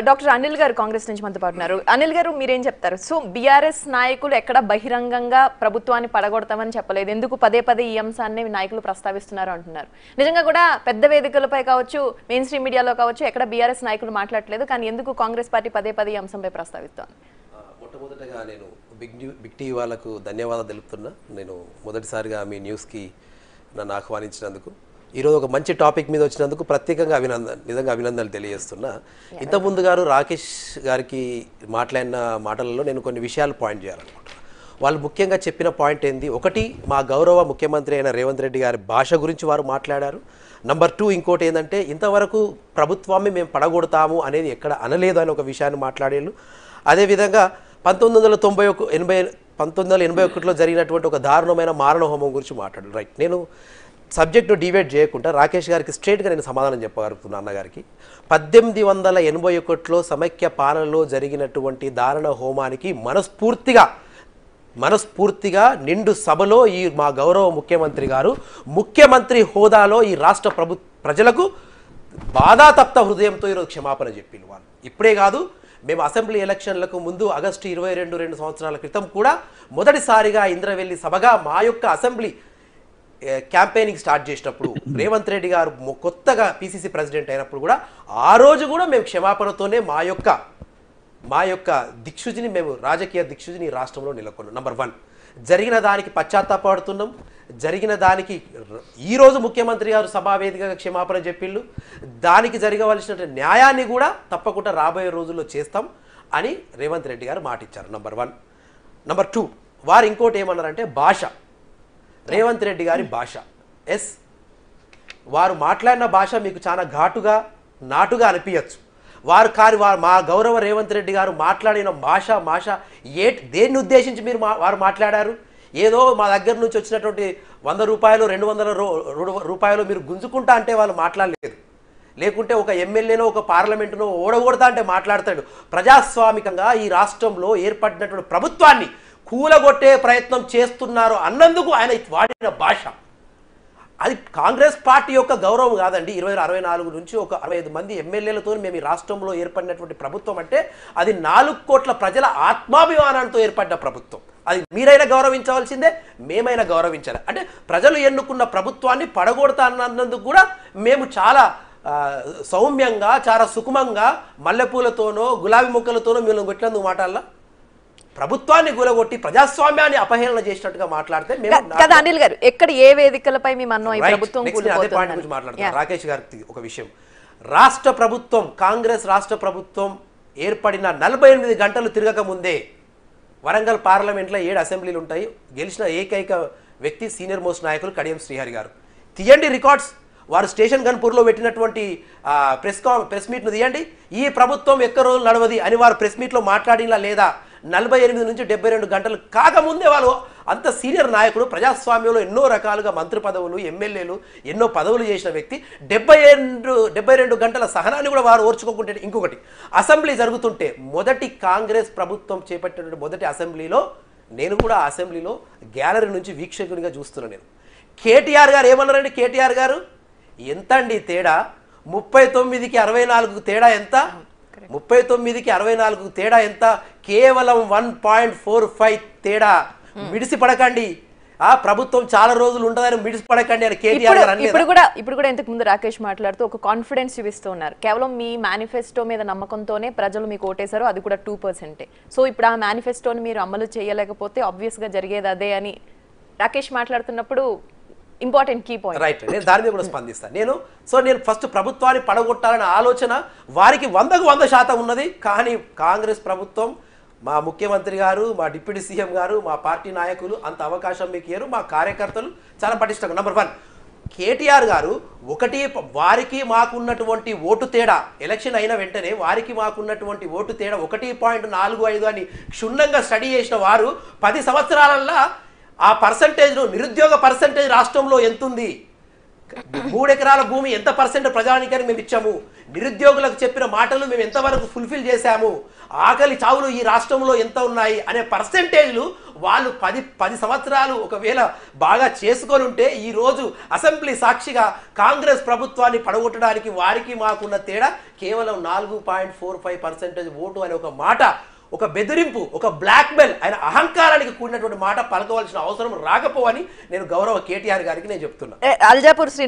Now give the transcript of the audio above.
Doctor Anil గారు కాంగ్రెస్ నుంచి మనతో పాటు ఉన్నారు. అనిల్ గారు మీరేం చెప్తారు? సో బీఆర్ఎస్ నాయకులు ఎక్కడ బహిరంగంగా ప్రభుత్వాన్ని పడగొడతామని చెప్పలేదు, ఎందుకు పదే పదే ఈ అంశాన్ని నాయకులు ప్రస్తావిస్తున్నారు అంటున్నారు. నిజంగా కూడా పెద్ద వేదికలపై కావచ్చు, మెయిన్ స్ట్రీమ్ మీడియాలో కావచ్చు, ఎక్కడ బీఆర్ఎస్ నాయకులు మాట్లాడలేదు, కానీ ఎందుకు కాంగ్రెస్ పార్టీ పదే పదే ఈ అంశంపై ప్రస్తావిస్తోంది? మొట్టమొదటగా నేను బిగ్ టీవీ వాళ్ళకు ధన్యవాదాలు తెలుపుతున్నా. నేను మొదటిసారిగా మీ న్యూస్కి నన్ను ఆహ్వానించినందుకు, ఈరోజు ఒక మంచి టాపిక్ మీద వచ్చినందుకు ప్రత్యేకంగా నిజంగా అభినందనలు తెలియజేస్తున్నా. ఇంతకుముందు గారు రాకేష్ గారికి మాట్లాడిన మాటలలో నేను కొన్ని విషయాలు పాయింట్ చేయాలనుకుంటున్నాను. వాళ్ళు ముఖ్యంగా చెప్పిన పాయింట్ ఏంది, ఒకటి మా గౌరవ ముఖ్యమంత్రి అయిన రేవంత్ రెడ్డి గారి భాష గురించి వారు మాట్లాడారు. నంబర్ 2 ఇంకోటి ఏంటంటే ఇంతవరకు ప్రభుత్వాన్ని మేము పడగొడతాము అనేది ఎక్కడ అనలేదు అని ఒక విషయాన్ని మాట్లాడేళ్ళు. అదేవిధంగా 1981లో జరిగినటువంటి ఒక దారుణమైన మారణ హోమం గురించి మాట్లాడారు. రైట్, నేను సబ్జెక్టు డివైడ్ చేయకుండా రాకేష్ గారికి స్ట్రేట్గా నేను సమాధానం చెప్పగలుగుతున్నాను. అన్నగారికి 1881లో సమైక్య పాలనలో జరిగినటువంటి దారుణ హోమానికి మనస్ఫూర్తిగా నిండు సభలో ఈ మా గౌరవ ముఖ్యమంత్రి గారు ముఖ్యమంత్రి హోదాలో ఈ రాష్ట్ర ప్రజలకు బాధాతప్త హృదయంతో ఈరోజు క్షమాపణ చెప్పింది. వాళ్ళు ఇప్పుడే కాదు, మేము అసెంబ్లీ ఎలక్షన్లకు ముందు ఆగస్టు 22 సంవత్సరాల క్రితం కూడా మొదటిసారిగా ఇంద్రవెల్లి సభగా మా యొక్క అసెంబ్లీ క్యాంపెయినింగ్ స్టార్ట్ చేసినప్పుడు రేవంత్ రెడ్డి గారు కొత్తగా పిసిసి ప్రెసిడెంట్ అయినప్పుడు కూడా ఆ రోజు కూడా మేము క్షమాపణతోనే మా యొక్క దిక్సూచిని, మేము రాజకీయ దిక్సూచిని ఈ రాష్ట్రంలో నెలకొన్నాం. నంబర్ 1, జరిగిన దానికి పశ్చాత్తాపడుతున్నాం. జరిగిన దానికి ఈరోజు ముఖ్యమంత్రి గారు సభావేదికగా క్షమాపణ చెప్పిళ్ళు. దానికి జరగవలసిన న్యాయాన్ని కూడా తప్పకుండా రాబోయే రోజుల్లో చేస్తాం అని రేవంత్ రెడ్డి గారు మాట ఇచ్చారు. నంబర్ 1. నంబర్ 2, వారు ఇంకోటి ఏమన్నారంటే భాష, రేవంత్ రెడ్డి గారి భాష. వారు మాట్లాడిన భాష మీకు చాలా నాటుగా అనిపించచ్చు. మా గౌరవ రేవంత్ రెడ్డి గారు మాట్లాడిన భాష దేన్ని ఉద్దేశించి వారు మాట్లాడారు? ఏదో మా దగ్గర నుంచి వచ్చినటువంటి 100 రూపాయలు 200 రూపాయలు మీరు గుంజుకుంటా అంటే వాళ్ళు మాట్లాడలేదు. లేకుంటే ఒక ఎమ్మెల్యేనో ఒక పార్లమెంటునో ఓడగొడతా అంటే మాట్లాడతాడు. ప్రజాస్వామికంగా ఈ రాష్ట్రంలో ఏర్పడినటువంటి ప్రభుత్వాన్ని కూలగొట్టే ప్రయత్నం చేస్తున్నారు అన్నందుకు ఆయన వాడిన భాష, అది కాంగ్రెస్ పార్టీ యొక్క గౌరవం కాదండి. 64 నుంచి ఒక 65 మంది ఎమ్మెల్యేలతో మేము ఈ రాష్ట్రంలో ఏర్పడినటువంటి ప్రభుత్వం అంటే అది 4 కోట్ల ప్రజల ఆత్మాభిమానంతో ఏర్పడ్డ ప్రభుత్వం. అది మీరైనా గౌరవించవలసిందే, మేమైనా గౌరవించాలి. అంటే ప్రజలు ఎన్నుకున్న ప్రభుత్వాన్ని పడగొడతా అన్నందుకు కూడా మేము చాలా సౌమ్యంగా, చాలా సుకుమంగా మల్లెపూలతోనో గులాబీ మొక్కలతోనో మేము కొట్టినందుకు మాటల్లా ప్రభుత్వాన్ని గులగొట్టి ప్రజాస్వామ్యాన్ని అపహేళన చేసినట్టుగా మాట్లాడితే కదా అనిల్ గారు, ఎక్కడ ఏ వేదికలపై మేము అన్నో ఈ ప్రభుత్వం అదే పాయింట్ గురించి మాట్లాడుతున్నాం. రాకేష్ గారికి ఒక విషయం, రాష్ట్ర ప్రభుత్వం కాంగ్రెస్ రాష్ట్ర ప్రభుత్వం ఏర్పడిన 48 గంటలు తిరగక ముందే వరంగల్ పార్లమెంట్లో 7 అసెంబ్లీలు ఉంటాయి. గెలిచిన ఏకైక వ్యక్తి సీనియర్ మోస్ట్ నాయకులు కడియం శ్రీహరి గారు. తీయండి రికార్డ్స్, వారు స్టేషన్ గన్పూర్లో పెట్టినటువంటి ప్రెస్ మీట్ను తీయండి. ఈ ప్రభుత్వం ఎక్క రోజులు నడవది అని వారు ప్రెస్ మీట్లో మాట్లాడినా లేదా? 48 నుంచి 72 గంటలు కాకముందే వాళ్ళు అంత సీనియర్ నాయకుడు, ప్రజాస్వామ్యంలో ఎన్నో రకాలుగా మంత్రి పదవులు, ఎమ్మెల్యేలు, ఎన్నో పదవులు చేసిన వ్యక్తి 72 గంటల సహనాన్ని కూడా వారు ఓర్చుకోకుంటే. ఇంకొకటి, అసెంబ్లీ జరుగుతుంటే మొదటి కాంగ్రెస్ ప్రభుత్వం చేపట్టినటువంటి మొదటి అసెంబ్లీలో నేను కూడా ఆ అసెంబ్లీలో గ్యాలరీ నుంచి వీక్షకునిగా చూస్తున్నాను. నేను కేటీఆర్ గారు ఏమన్నారండి? కేటీఆర్ గారు ఎంత అండి తేడా? 39కి 64 తేడా ఎంత? 39కి 64 తేడా ఎంత? కేవలం 1.45 తేడా. మిడిసి పడకండి, ఆ ప్రభుత్వం చాలా రోజులు ఉంటుందని మిడిసి పడకండి అని కేటీఆర్ గారు. ఇప్పుడు కూడా ఇంతకు ముందు రాకేష్ మాట్లాడుతూ ఒక కాన్ఫిడెన్స్ చూపిస్తూ ఉన్నారు. కేవలం మీ మేనిఫెస్టో మీద నమ్మకంతోనే ప్రజలు మీకు ఓటేశారు, అది కూడా 2%. సో ఇప్పుడు ఆ మేనిఫెస్టోని మీరు అమలు చేయలేకపోతే ఆబ్వియస్ గా జరిగేది అదే అని రాకేష్ మాట్లాడుతున్నప్పుడు ఇంపార్టెంట్ కీ పాయింట్. రైట్, నేను దాని మీద కూడా స్పందిస్తాను. నేను ఫస్ట్ ప్రభుత్వాన్ని పడగొట్టాలనే ఆలోచన వారికి 100కు 100% ఉన్నది. కానీ కాంగ్రెస్ ప్రభుత్వం, మా ముఖ్యమంత్రి గారు, మా డిప్యూటీ సీఎం గారు, మా పార్టీ నాయకులు అంత అవకాశం మీకు ఇయ్యరు. మా కార్యకర్తలు చాలా పటిష్టంగా. నంబర్ 1, కేటీఆర్ గారు వారికి మాకున్నటువంటి ఓటు తేడా, ఎలక్షన్ అయిన వెంటనే వారికి మాకున్నటువంటి ఓటు తేడా 1.45 అని క్షుణ్ణంగా స్టడీ చేసిన వారు 10 సంవత్సరాలల్లో ఆ పర్సంటేజ్ను, నిరుద్యోగ పర్సంటేజ్ రాష్ట్రంలో ఎంతుంది, 3 ఎకరాల భూమి ఎంత పర్సెంట్ ప్రజానికానికి మేము ఇచ్చాము, నిరుద్యోగులకు చెప్పిన మాటలు మేము ఎంతవరకు ఫుల్ఫిల్ చేశాము, ఆకలి చావులు ఈ రాష్ట్రంలో ఎంత ఉన్నాయి అనే పర్సెంటేజ్లు వాళ్ళు 10 సంవత్సరాలు ఒకవేళ బాగా చేసుకొని ఉంటే ఈరోజు అసెంబ్లీ సాక్షిగా కాంగ్రెస్ ప్రభుత్వాన్ని పడగొట్టడానికి వారికి మాకున్న తేడా కేవలం 4.45% ఓటు అనే ఒక మాట, ఒక బెదిరింపు, ఒక బ్లాక్మెయిల్, ఆయన అహంకారానికి కూడినటువంటి మాట పలకవలసిన అవసరం రాకపోవని నేను గౌరవ కేటీఆర్ గారికి నేను చెప్తున్నా. అల్జాపూర్ శ్రీ